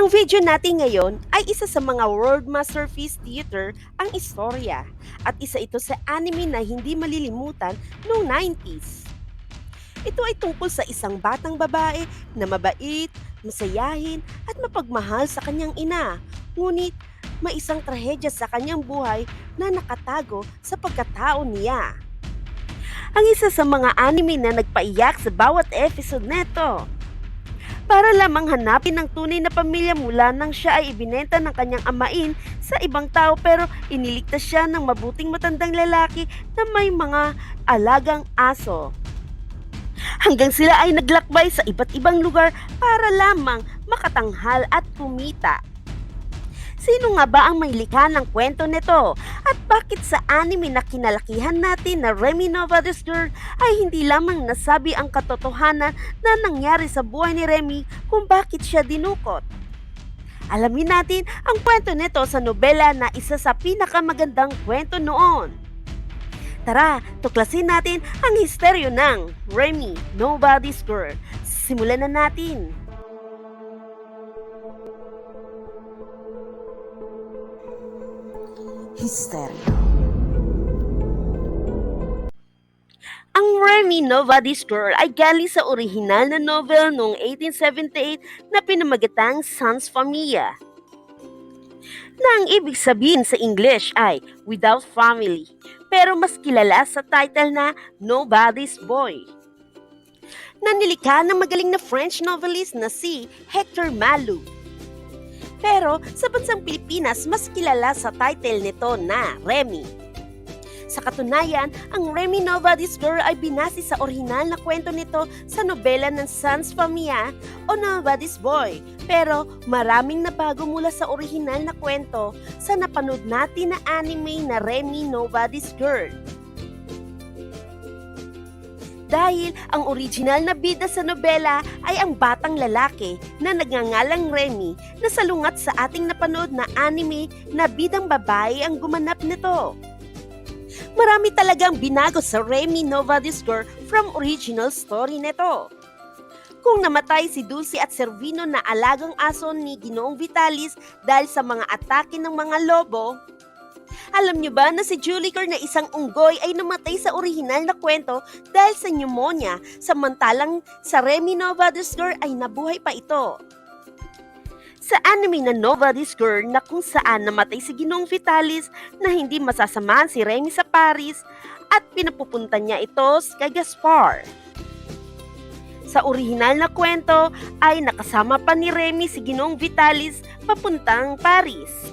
Ang video natin ngayon ay isa sa mga world masterpiece theater ang istorya at isa ito sa anime na hindi malilimutan noong 90s. Ito ay tungkol sa isang batang babae na mabait, masayahin at mapagmahal sa kanyang ina. Ngunit may isang trahedya sa kanyang buhay na nakatago sa pagkatao niya. Ang isa sa mga anime na nagpaiyak sa bawat episode neto. Para lamang hanapin ang tunay na pamilya mula nang siya ay ibinenta ng kanyang amain sa ibang tao pero iniligtas siya ng mabuting matandang lalaki na may mga alagang aso. Hanggang sila ay naglakbay sa iba't ibang lugar para lamang makatanghal at kumita. Sino nga ba ang may likha ng kwento nito? At bakit sa anime na kinalakihan natin na Remy Novada's Girl ay hindi lamang nasabi ang katotohanan na nangyari sa buhay ni Remy kung bakit siya dinukot? Alamin natin ang kwento nito sa nobela na isa sa pinakamagandang kwento noon. Tara, tuklasin natin ang histeryo ng Remy Nobody's Girl. Simulan na natin. Histeryo. Ang Remy Nobody's Girl ay galing sa orihinal na novel noong 1878 na pinamagatang Sans Familia, na ang ibig sabihin sa English ay Without Family, pero mas kilala sa title na Nobody's Boy, na nilikha ng magaling na French novelist na si Hector Malot. Pero sa bansang Pilipinas, mas kilala sa title nito na Remy. Sa katunayan, ang Remy Nobody's Girl ay binase sa orihinal na kwento nito sa nobela ng Sans Familia o Nobody's Boy. Pero maraming nabago mula sa orihinal na kwento sa napanood natin na anime na Remy Nobody's Girl. Dahil ang original na bida sa nobela ay ang batang lalaki na nagngangalang Remy na salungat sa ating napanood na anime na bidang babae ang gumanap nito. Marami talagang binago sa Remy Nobody's Girl from original story nito. Kung namatay si Dulce at Servino na alagang aso ni Ginoong Vitalis dahil sa mga atake ng mga lobo, alam niyo ba na si Juliker na isang unggoy ay namatay sa orihinal na kwento dahil sa pneumonia, samantalang sa Remy Nobody's Girl ay nabuhay pa ito? Sa anime na Nobody's Girl na kung saan namatay si Ginoong Vitalis na hindi masasamahan si Remy sa Paris at pinapupunta niya ito kay Gaspar. Sa orihinal na kwento ay nakasama pa ni Remy si Ginoong Vitalis papuntang Paris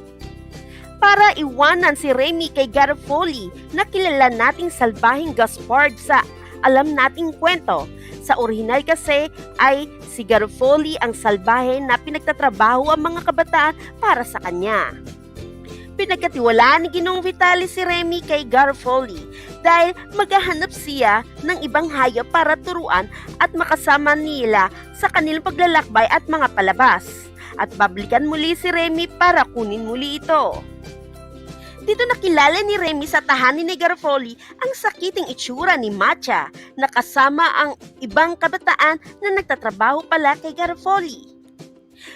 para iwanan si Remy kay Garofoli na kilala nating salbahing Gaspard sa alam nating kwento. Sa orihinal kasi ay si Garofoli ang salbahe na pinagtatrabaho ang mga kabataan para sa kanya. Pinagkatiwalaan ni Ginoong Vitalis si Remy kay Garofoli dahil maghahanap siya ng ibang hayop para turuan at makasama nila sa kanilang paglalakbay at mga palabas. At bablikan muli si Remy para kunin muli ito. Dito nakilala ni Remy sa tahanan ni Garofoli ang sakiting itsura ni Matcha na kasama ang ibang kabataan na nagtatrabaho pala kay Garofoli.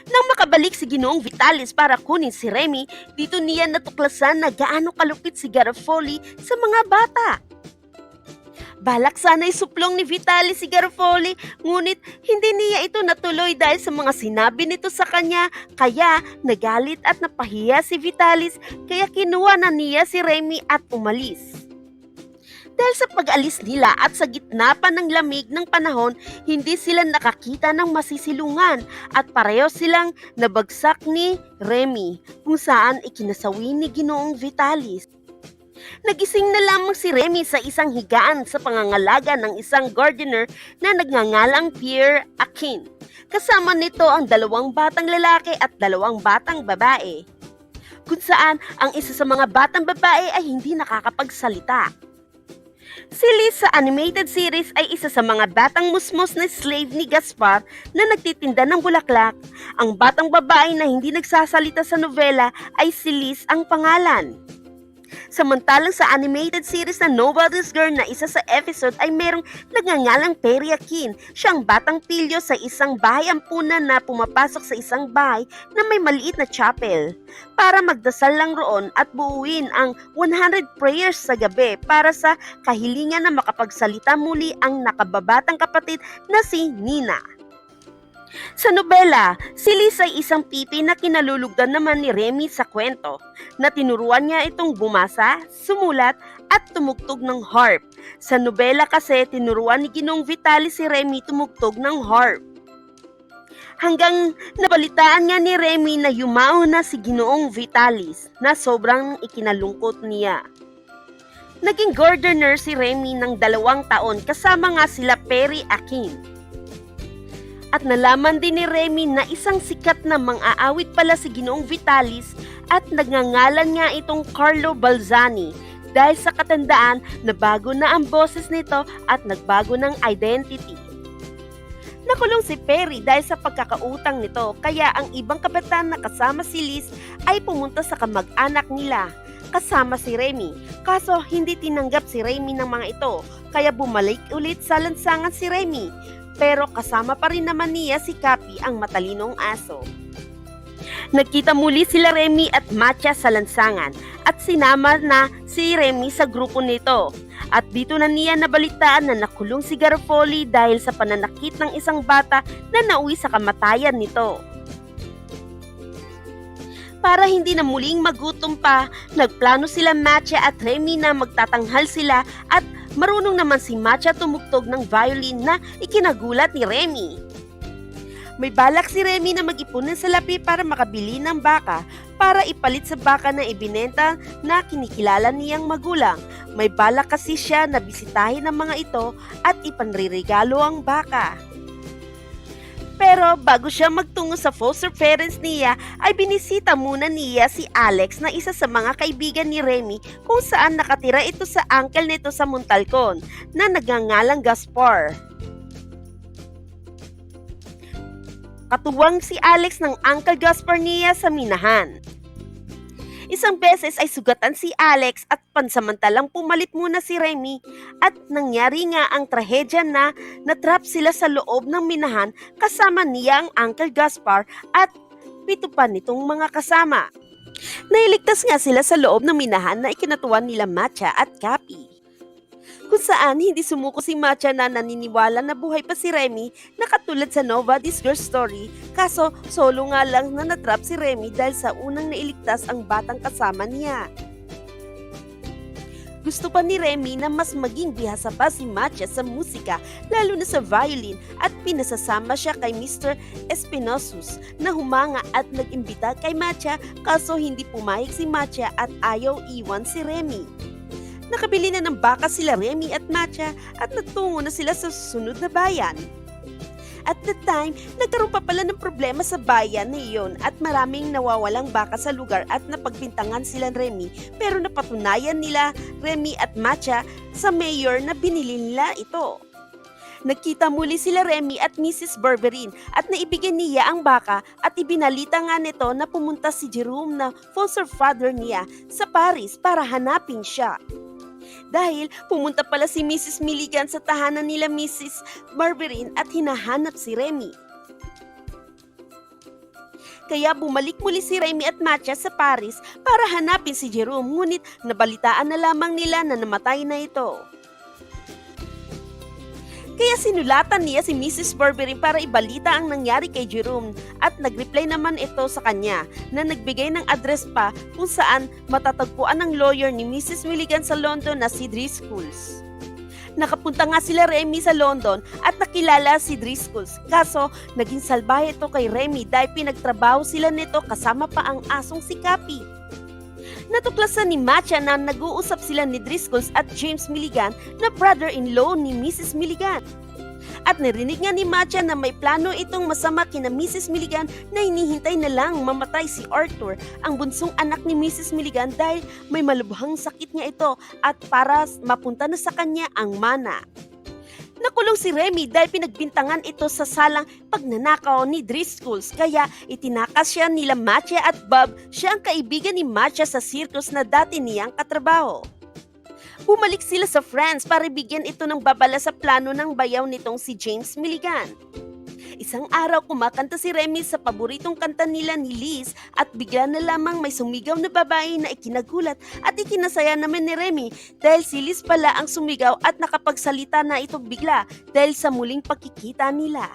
Nang makabalik si Ginoong Vitalis para kunin si Remy, dito niya natuklasan na gaano kalupit si Garofoli sa mga bata. Balak sana isuplong ni Vitalis si Garofoli, ngunit hindi niya ito natuloy dahil sa mga sinabi nito sa kanya, kaya nagalit at napahiya si Vitalis, kaya kinuha na niya si Remy at umalis. Dahil sa pag-alis nila at sa gitna pa ng lamig ng panahon, hindi sila nakakita ng masisilungan at pareho silang nabagsak ni Remy kung saan ikinasawi ni Ginoong Vitalis. Nagising na lamang si Remy sa isang higaan sa pangangalaga ng isang gardener na nagngangalang Pierre Akin. Kasama nito ang 2 batang lalaki at 2 batang babae, kung saan ang isa sa mga batang babae ay hindi nakakapagsalita. Si Liz sa animated series ay isa sa mga batang musmos na slave ni Gaspar na nagtitinda ng bulaklak. Ang batang babae na hindi nagsasalita sa nobela ay si Liz ang pangalan. Samantalang sa animated series na Nobody's Girl na isa sa episode ay merong nagngangalang Perry Akin. Siya ang batang pilyo sa isang bahay ampunan na pumapasok sa isang bahay na may maliit na chapel para magdasal lang roon at buuin ang 100 prayers sa gabi para sa kahilingan na makapagsalita muli ang nakababatang kapatid na si Nina. Sa nobela, si Liz ay isang pipi na kinalulugdan naman ni Remy sa kwento, na tinuruan niya itong bumasa, sumulat, at tumugtog ng harp. Sa nobela kasi, tinuruan ni Ginong Vitalis si Remy tumugtog ng harp. Hanggang nabalitaan nga ni Remy na yumao na si Ginoong Vitalis na sobrang ikinalungkot niya. Naging gardener si Remy ng 2 taon kasama nga sila Perry Akin. At nalaman din ni Remy na isang sikat na mang-aawit pala si Ginoong Vitalis at nagngangalan nga itong Carlo Balzani dahil sa katandaan na bago na ang boses nito at nagbago ng identity. Nakulong si Perry dahil sa pagkakautang nito kaya ang ibang kabataan na kasama si Liz ay pumunta sa kamag-anak nila kasama si Remy. Kaso hindi tinanggap si Remy ng mga ito kaya bumalik ulit sa lansangan si Remy. Pero kasama pa rin naman niya si Cappy ang matalinong aso. Nagkita muli sila Remy at Matcha sa lansangan at sinama na si Remy sa grupo nito. At dito na niya nabalitaan na nakulong si Garofoli dahil sa pananakit ng isang bata na nauwi sa kamatayan nito. Para hindi na muling magutom pa, nagplano sila Matcha at Remy na magtatanghal sila at marunong naman si Matcha tumugtog ng violin na ikinagulat ni Remy. May balak si Remy na mag-ipon ng salapi para makabili ng baka para ipalit sa baka na ibinenta na kinikilala niyang magulang. May balak kasi siya na bisitahin ng mga ito at ipanririgalo ang baka. Pero bago siya magtungo sa foster parents niya, ay binisita muna niya si Alex na isa sa mga kaibigan ni Remy kung saan nakatira ito sa uncle nito sa Montalcon na nagngangalang Gaspar. Katuwang si Alex ng Uncle Gaspar niya sa minahan. Isang beses ay sugatan si Alex at pansamantalang pumalit muna si Remy at nangyari nga ang trahedya na natrap sila sa loob ng minahan kasama niya ang Uncle Gaspar at 7 pa nitong mga kasama. Nailigtas nga sila sa loob ng minahan na ikinatuwan nila Matcha at Cappy. Kung saan hindi sumuko si Matcha na naniniwala na buhay pa si Remy na katulad sa Nobody's Girl story, kaso solo nga lang na natrap si Remy dahil sa unang nailigtas ang batang kasama niya. Gusto pa ni Remy na mas maging bihasa pa si Matcha sa musika, lalo na sa violin at pinasasama siya kay Mr. Espinosus na humanga at nag-imbita kay Matcha kaso hindi pumayag si Matcha at ayaw iwan si Remy. Nakabili na ng baka sila Remy at Matcha at natungo na sila sa susunod na bayan. At that time, nagkaroon pa pala ng problema sa bayan na iyon at maraming nawawalang baka sa lugar at napagbintangan sila Remy pero napatunayan nila Remy at Matcha sa mayor na binili nila ito. Nagkita muli sila Remy at Mrs. Berberin at naibigyan niya ang baka at ibinalita nga nito na pumunta si Jerome na foster father niya sa Paris para hanapin siya. Dahil pumunta pala si Mrs. Milligan sa tahanan nila Mrs. Berberin at hinahanap si Remy. Kaya bumalik muli si Remy at Matcha sa Paris para hanapin si Jerome ngunit nabalitaan na lamang nila na namatay na ito. Kaya sinulatan niya si Mrs. Berberin para ibalita ang nangyari kay Jerome at nag-reply naman ito sa kanya na nagbigay ng address pa kung saan matatagpuan ng lawyer ni Mrs. Milligan sa London na si Driscolls. Nakapunta nga sila Remy sa London at nakilala si Driscolls kaso naging salbahe ito kay Remy dahil pinagtrabaho sila nito kasama pa ang asong si Cappy. Natuklasan ni Matcha na nag-uusap sila ni Driscolls at James Milligan na brother-in-law ni Mrs. Milligan. At narinig nga ni Matcha na may plano itong masama kina Mrs. Milligan na hinihintay na lang mamatay si Arthur, ang bunsong anak ni Mrs. Milligan dahil may malubhang sakit niya ito at para mapunta na sa kanya ang mana. Nakulong si Remy dahil pinagbintangan ito sa salang pagnanakaw ni Driscolls kaya itinakas siya nila Matya at Bob, siya ang kaibigan ni Matya sa circus na dati niyang katrabaho. Bumalik sila sa France para bigyan ito ng babala sa plano ng bayaw nitong si James Milligan. Isang araw kumakanta si Remy sa paboritong kanta nila ni Liz at bigla na lamang may sumigaw na babae na ikinagulat at ikinasaya naman ni Remy dahil si Liz pala ang sumigaw at nakapagsalita na ito bigla dahil sa muling pagkikita nila.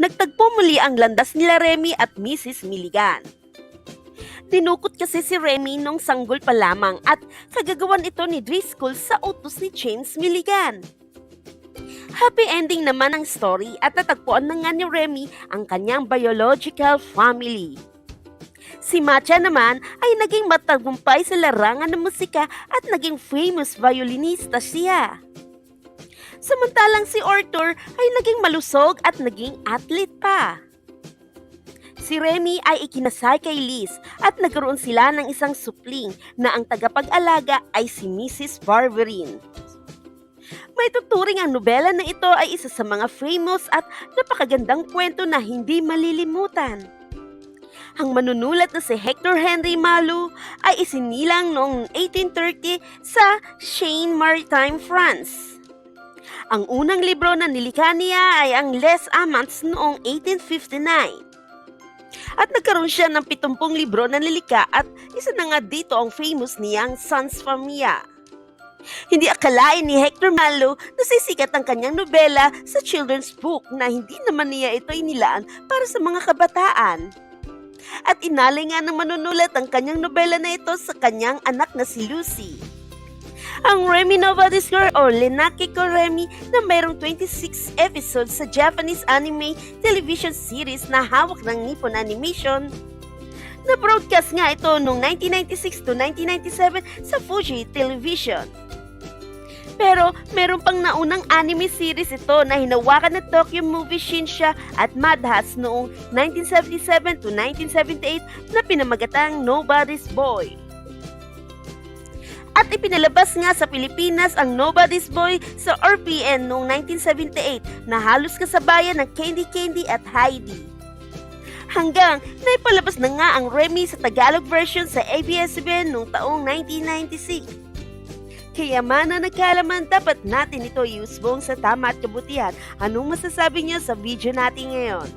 Nagtagpo muli ang landas nila Remy at Mrs. Milligan. Tinukot kasi si Remy nung sanggol pa lamang at kagagawan ito ni Driscoll sa utos ni James Milligan. Happy ending naman ang story at natagpuan na nga ni Remy ang kanyang biological family. Si Matya naman ay naging matagumpay sa larangan ng musika at naging famous violinista siya. Samantalang si Arthur ay naging malusog at naging athlete pa. Si Remy ay ikinasal kay Liz at nagkaroon sila ng isang supling na ang tagapag-alaga ay si Mrs. Barberin. May tuturing ang nobela na ito ay isa sa mga famous at napakagandang kwento na hindi malilimutan. Ang manunulat na si Hector Henry Malou ay isinilang noong 1830 sa Seine-Maritime, France. Ang unang libro na nilikha niya ay ang Les Amants noong 1859. At nagkaroon siya ng 70 libro na nilikha at isa na nga dito ang famous niyang Sans Famille. Hindi akalain ni Hector Malou na sisikat ang kanyang nobela sa children's book na hindi naman niya ito inilaan para sa mga kabataan. At inalay nga ng manunulat ang kanyang nobela na ito sa kanyang anak na si Lucy. Ang Remy Nobody's Girl o Lenaki ko Remy na mayroong 26 episodes sa Japanese anime television series na hawak ng Nippon Animation. Na-broadcast nga ito noong 1996 to 1997 sa Fuji Television. Pero meron pang naunang anime series ito na hinawakan ng Tokyo Movie Shinsha at Madhouse noong 1977 to 1978 na pinamagatang Nobody's Boy. At ipinalabas nga sa Pilipinas ang Nobody's Boy sa RPN noong 1978 na halos kasabayan ng Candy Candy at Heidi. Hanggang naipalabas na nga ang Remy sa Tagalog version sa ABS-CBN noong taong 1996. Kaya mana nagkalaman, dapat natin ito iusbong sa tama at kabutihan. Anong masasabi niyo sa video natin ngayon?